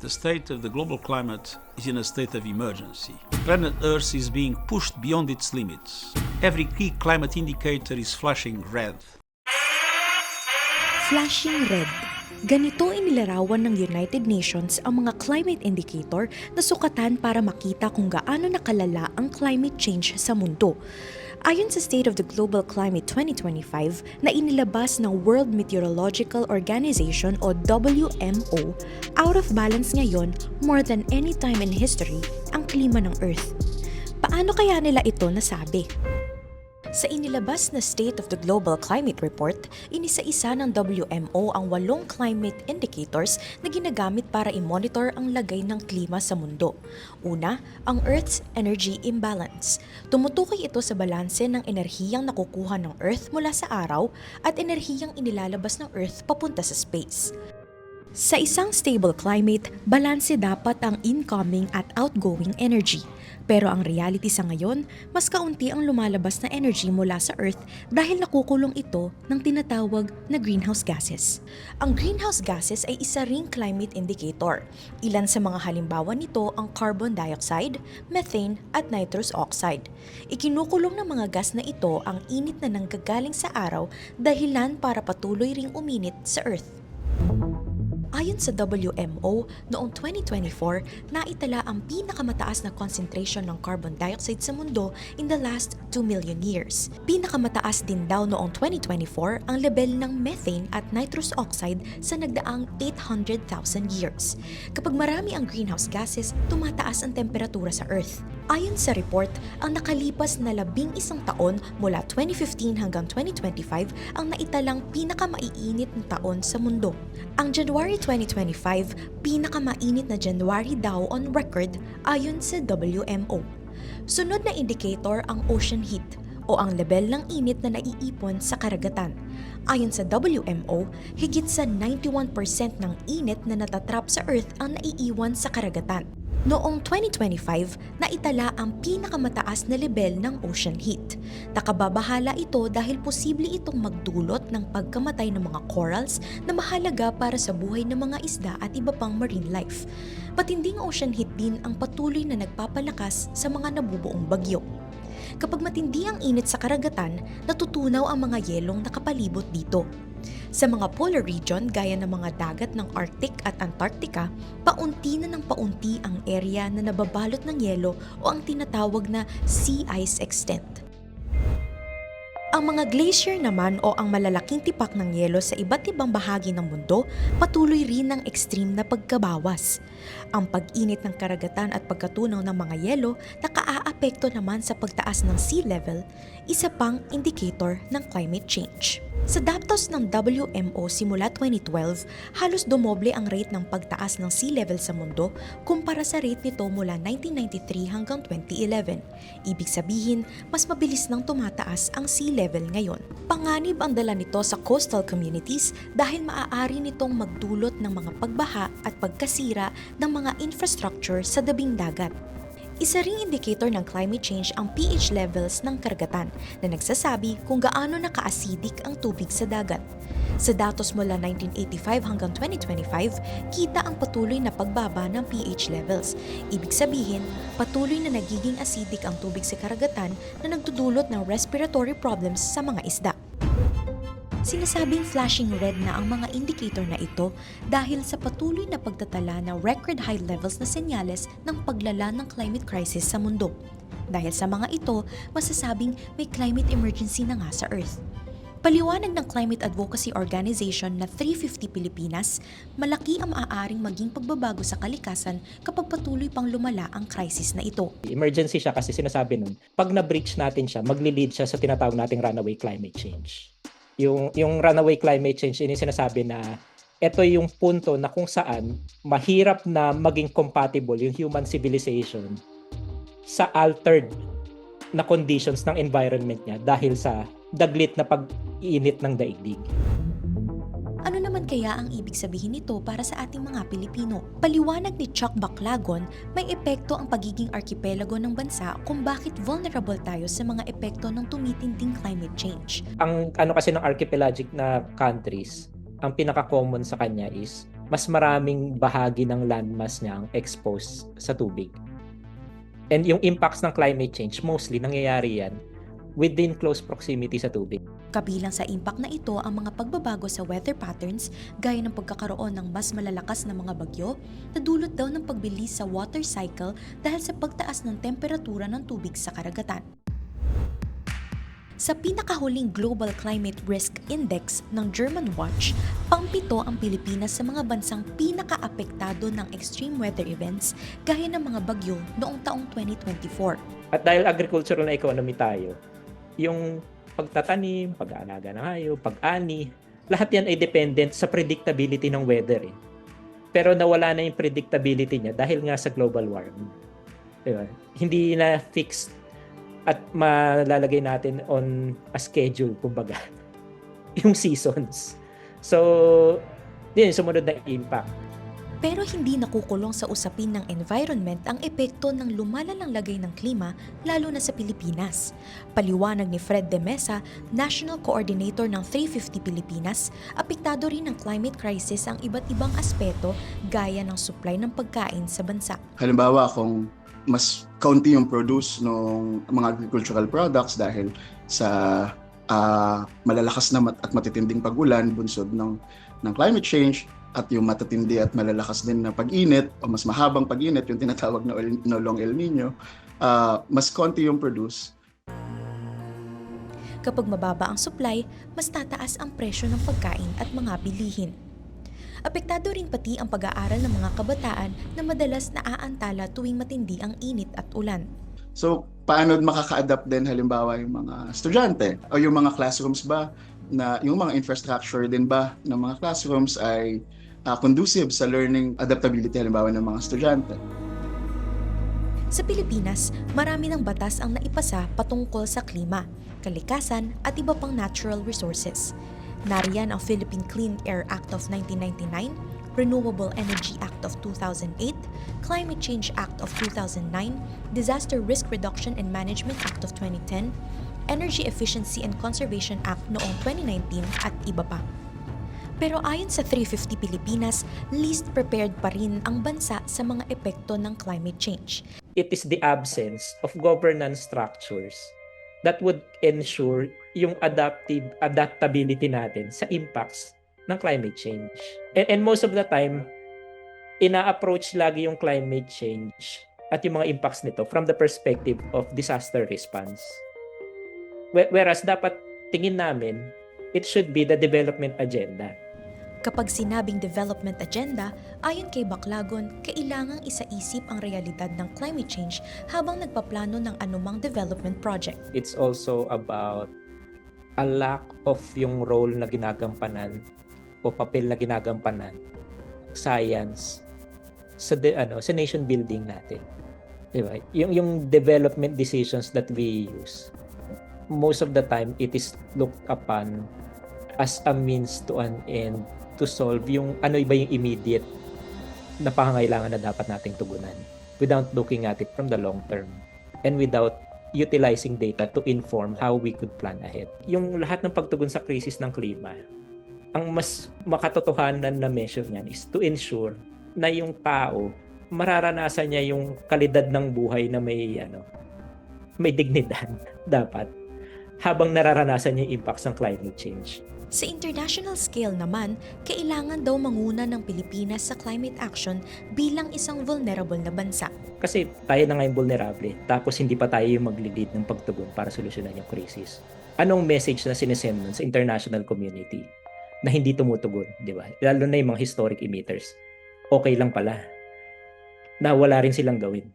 the state of the global climate is in a state of emergency. Planet Earth is being pushed beyond its limits. Every key climate indicator is flashing red. Flashing red. Ganito inilarawan ng United Nations ang mga climate indicator na sukatan para makita kung gaano nakalala ang climate change sa mundo. Ayon sa State of the Global Climate 2025 na inilabas ng World Meteorological Organization o WMO, out of balance ngayon more than any time in history ang klima ng Earth. Paano kaya nila ito nasabi? Sa inilabas na State of the Global Climate Report, inisa-isa ng WMO ang 8 climate indicators na ginagamit para i-monitor ang lagay ng klima sa mundo. Una, ang Earth's energy imbalance. Tumutukoy ito sa balanse ng enerhiyang nakukuha ng Earth mula sa araw at enerhiyang inilalabas ng Earth papunta sa space. Sa isang stable climate, balanse dapat ang incoming at outgoing energy. Pero ang reality sa ngayon, mas kaunti ang lumalabas na energy mula sa Earth dahil nakukulong ito ng tinatawag na greenhouse gases. Ang greenhouse gases ay isa ring climate indicator. Ilan sa mga halimbawa nito ang carbon dioxide, methane at nitrous oxide. Ikinukulong ng mga gas na ito ang init na nanggagaling sa araw dahilan para patuloy ring uminit sa Earth. Ayon sa WMO, noong 2024, naitala ang pinakamataas na concentration ng carbon dioxide sa mundo in the last 2 million years. Pinakamataas din daw noong 2024 ang level ng methane at nitrous oxide sa nagdaang 800,000 years. Kapag marami ang greenhouse gases, tumataas ang temperatura sa Earth. Ayon sa report, ang nakalipas na 11 taon mula 2015 hanggang 2025 ang naitalang pinakamaiinit na taon sa mundo. Ang January 2025, pinakamainit na January daw on record ayon sa WMO. Sunod na indicator ang ocean heat o ang level ng init na naiipon sa karagatan. Ayon sa WMO, higit sa 91% ng init na natatrap sa Earth ang naiiwan sa karagatan. Noong 2025, naitala ang pinakamataas na level ng ocean heat. Nakababahala ito dahil posible itong magdulot ng pagkamatay ng mga corals na mahalaga para sa buhay ng mga isda at iba pang marine life. Matinding ocean heat din ang patuloy na nagpapalakas sa mga nabubuong bagyo. Kapag matindi ang init sa karagatan, natutunaw ang mga yelong nakapalibot dito. Sa mga polar region gaya ng mga dagat ng Arctic at Antarctica, paunti na ng paunti ang area na nababalot ng yelo o ang tinatawag na sea ice extent. Ang mga glacier naman o ang malalaking tipak ng yelo sa iba't ibang bahagi ng mundo, patuloy rin ng extreme na pagkabawas. Ang pag-init ng karagatan at pagkatunaw ng mga yelo nakaaapekto naman sa pagtaas ng sea level, isa pang indicator ng climate change. Sa datos ng WMO simula 2012, halos dumoble ang rate ng pagtaas ng sea level sa mundo kumpara sa rate nito mula 1993 hanggang 2011. Ibig sabihin, mas mabilis nang tumataas ang sea level ngayon. Panganib ang dala nito sa coastal communities dahil maaari nitong magdulot ng mga pagbaha at pagkasira ng mga infrastructure sa tabing dagat. Isa ring indicator ng climate change ang pH levels ng karagatan na nagsasabi kung gaano naka-acidic ang tubig sa dagat. Sa datos mula 1985 hanggang 2025, kita ang patuloy na pagbaba ng pH levels. Ibig sabihin, patuloy na nagiging acidic ang tubig sa karagatan na nagdudulot ng respiratory problems sa mga isda. Sinasabing flashing red na ang mga indicator na ito dahil sa patuloy na pagtatala ng record high levels na senyales ng paglala ng climate crisis sa mundo. Dahil sa mga ito, masasabing may climate emergency na nga sa Earth. Paliwanag ng climate advocacy organization na 350 Pilipinas, malaki ang maaaring maging pagbabago sa kalikasan kapag patuloy pang lumala ang crisis na ito. Emergency siya kasi sinasabi nun, pag na-breach natin siya, magli-lead siya sa tinatawag nating runaway climate change. Yung runaway climate change, ini sinasabi na ito yung punto na kung saan mahirap na maging compatible yung human civilization sa altered na conditions ng environment niya dahil sa daglit na pag-init ng daigdig. Ano naman kaya ang ibig sabihin nito para sa ating mga Pilipino? Paliwanag ni Chuck Baclagon, may epekto ang pagiging archipelago ng bansa kung bakit vulnerable tayo sa mga epekto ng tumitinding climate change. Ang ano kasi ng archipelagic na countries, ang pinaka-common sa kanya is mas maraming bahagi ng landmass niya ang exposed sa tubig. And yung impacts ng climate change, mostly nangyayari yan within close proximity sa tubig. Kabilang sa impact na ito ang mga pagbabago sa weather patterns gaya ng pagkakaroon ng mas malalakas na mga bagyo na dulot daw ng pagbilis sa water cycle dahil sa pagtaas ng temperatura ng tubig sa karagatan. Sa pinakahuling Global Climate Risk Index ng German Watch, pang-7 ang Pilipinas sa mga bansang pinaka-apektado ng extreme weather events gaya ng mga bagyo noong taong 2024. At dahil agricultural na economy tayo, yung pagtatanim, pag-aalaga ng hayop, pag-ani, lahat yan ay dependent sa predictability ng weather. Pero nawala na yung predictability niya dahil nga sa global warming. Diba? Hindi na fixed at malalagay natin on a schedule, kumbaga, yung seasons. So, yun yung sumunod na impact. Pero hindi nakukulong sa usapin ng environment ang epekto ng lumalalang lagay ng klima, lalo na sa Pilipinas. Paliwanag ni Fred de Mesa, National Coordinator ng 350 Pilipinas, apektado rin ng climate crisis ang iba't ibang aspeto gaya ng supply ng pagkain sa bansa. Halimbawa, kung mas kaunti yung produce ng mga agricultural products dahil sa malalakas na at matitinding pag-ulan bunsod ng climate change, at yung matatindi at malalakas din na pag-init o mas mahabang pag-init, yung tinatawag na long El Nino, mas konti yung produce. Kapag mababa ang supply, mas tataas ang presyo ng pagkain at mga bilihin. Apektado rin pati ang pag-aaral ng mga kabataan na madalas naaantala tuwing matindi ang init at ulan. So, paano makaka-adapt din halimbawa yung mga estudyante o yung mga classrooms ba, na yung mga infrastructure din ba ng mga classrooms ay conducive sa learning adaptability halimbawa ng mga estudyante. Sa Pilipinas, marami ng batas ang naipasa patungkol sa klima, kalikasan at iba pang natural resources. Nariyan ang Philippine Clean Air Act of 1999, Renewable Energy Act of 2008, Climate Change Act of 2009, Disaster Risk Reduction and Management Act of 2010, Energy Efficiency and Conservation Act noong 2019 at iba pa. Pero ayon sa 350 Pilipinas, least prepared pa rin ang bansa sa mga epekto ng climate change. It is the absence of governance structures that would ensure yung adaptability natin sa impacts ng climate change. And most of the time, ina-approach lagi yung climate change at yung mga impacts nito from the perspective of disaster response. Whereas dapat tingin namin, it should be the development agenda. Kapag sinabing development agenda, ayon kay Baclagon, kailangang isaisip ang realidad ng climate change habang nagpaplano ng anumang development project. It's also about a lack of yung role na ginagampanan o papel na ginagampanan science sa nation building natin. Diba? Yung development decisions that we use, most of the time it is looked upon as a means to an end to solve yung ano ba yung immediate na pangangailangan na dapat nating tugunan without looking at it from the long term and without utilizing data to inform how we could plan ahead. Yung lahat ng pagtugon sa krisis ng klima, ang mas makatotohanan na measure niyan is to ensure na yung tao mararanasan niya yung kalidad ng buhay na may dignidad dapat habang nararanasan niya yung impacts ng climate change. Sa international scale naman, kailangan daw manguna ng Pilipinas sa climate action bilang isang vulnerable na bansa. Kasi tayo na ngayon vulnerable, tapos hindi pa tayo yung maglilid ng pagtugon para solusyonan yung krisis. Anong message na sinesend nun sa international community na hindi tumutugon, di ba? Lalo na yung mga historic emitters. Okay lang pala na wala rin silang gawin.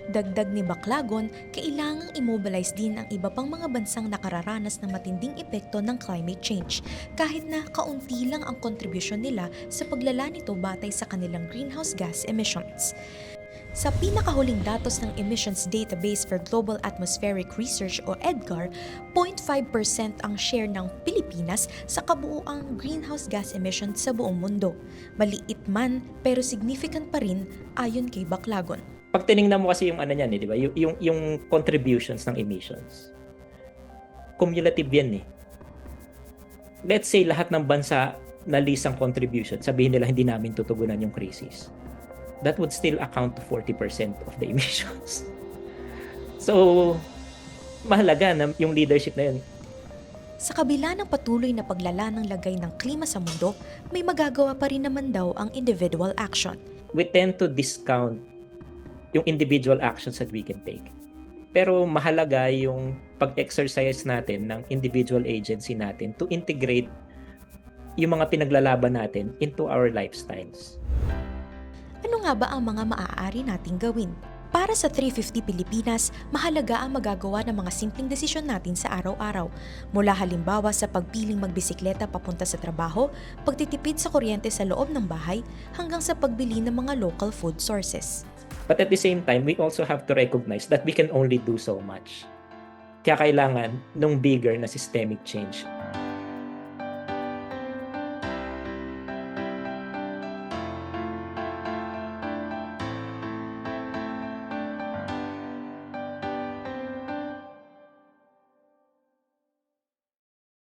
Dagdag ni Baclagon, kailangang immobilize din ang iba pang mga bansang nakararanas ng matinding epekto ng climate change, kahit na kaunti lang ang kontribusyon nila sa paglala nito batay sa kanilang greenhouse gas emissions. Sa pinakahuling datos ng Emissions Database for Global Atmospheric Research o EDGAR, 0.5% ang share ng Pilipinas sa kabuuang greenhouse gas emissions sa buong mundo. Maliit man pero significant pa rin ayon kay Baclagon. Pag tinignan mo kasi yung niyan, di ba? Yung contributions ng emissions. Cumulative yan eh. Let's say lahat ng bansa na least ang contribution, sabihin nila hindi namin tutugunan yung crisis, that would still account to 40% of the emissions. So, mahalaga na yung leadership na yun. Sa kabila ng patuloy na paglala ng lagay ng klima sa mundo, may magagawa pa rin naman daw ang individual action. We tend to discount yung individual actions that we can take. Pero mahalaga yung pag-exercise natin ng individual agency natin to integrate yung mga pinaglalaban natin into our lifestyles. Ano nga ba ang mga maaari nating gawin? Para sa 350 Pilipinas, mahalaga ang magagawa ng mga simpleng desisyon natin sa araw-araw. Mula halimbawa sa pagpiling magbisikleta papunta sa trabaho, pagtitipid sa kuryente sa loob ng bahay, hanggang sa pagbili ng mga local food sources. But at the same time, we also have to recognize that we can only do so much. Kaya kailangan ng bigger na systemic change